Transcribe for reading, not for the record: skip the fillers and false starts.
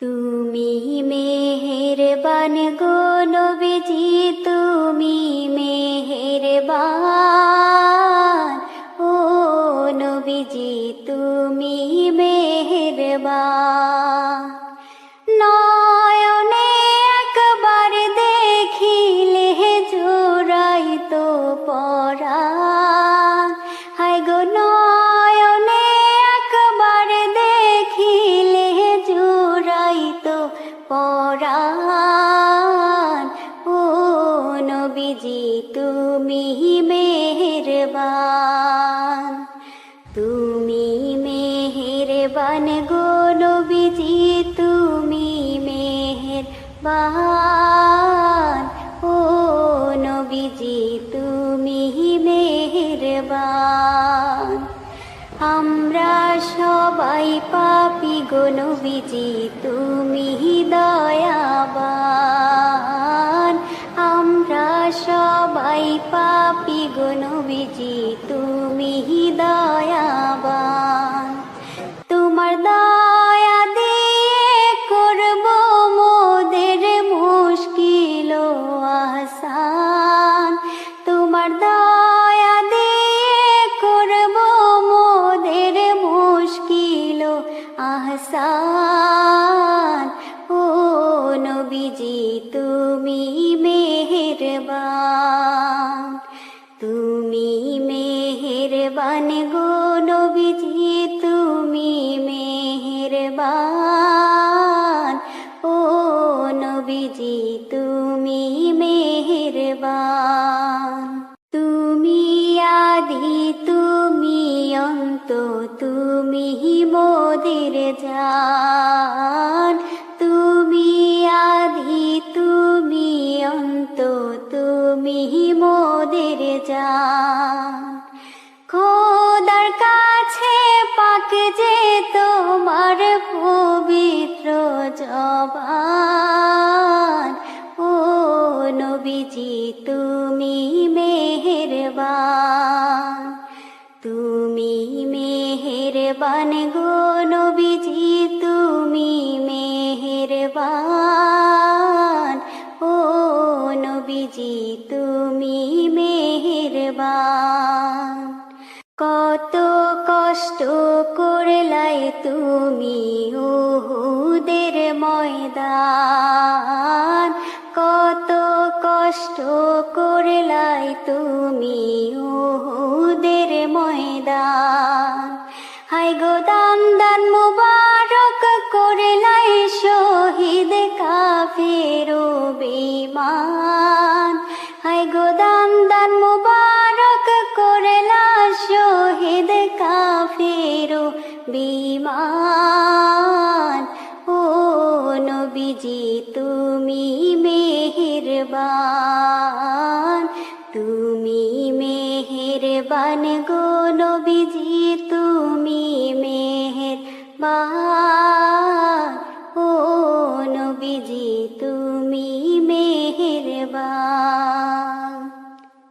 তুমি মেহেরবান গো নবীজি, তুমি মেহেরবান। ও নবীজি তুমি মেহেরবান। নয়নে একবার দেখিলে জুড়াইতো পরাণ। হায় গো নয়নে একবার দেখিলে জুড়াইতো পরাণ। ও নবীজি তুমি মেহেরবান। তুমি মেহেরবান গো নবীজি, তুমি মেহেরবান। ও নবীজি তুমি মেহেরবান। আমরা সবাই পাপী গো নবীজি, তুমি দয়াবান। আমরা সবাই পাপী গো নবীজি, তুমি দয়াবান। তোমার দয়া দিয়ে করব মোদের মুশকিল আসান। তোমার দয়া দিয়ে করব মোদের মুশকিল আসান। ও নবীজি তুমি মেহেরবান। তুমি মেহেরবান গো নবীজি, তুমি মেহেরবান। ও নবীজি তুমি মেহেরবান। তুমি আদি তুমি অন্ত, তুমি মোদের জান। তুমি আদি তুমি অন্ত, তুমি মোদের জান। খোদার কাছে পাক যে তোমার পবিত্র জবান। ও নবীজি তুমি মেহেরবান। তুমি মেহেরবান গো নবীজি, তুমি মেহেরবান। ও নবীজি তুমি মেহেরবান। কত কষ্ট করলাই তুমি উহুদের ময়দান। কত কষ্ট করলাই তুমি উহুদের ময়দান। হায় গো দান দান মুবারক করলাই শহীদ কাফের ও বেঈমান। হায় গো দান দান মুবারক করলা শহীদ কাফের ও বেঈমান। ও নবীজি তুমি মেহেরবান। তুমি মেহেরবান গো নবীজি, তুমি মেহেরবান।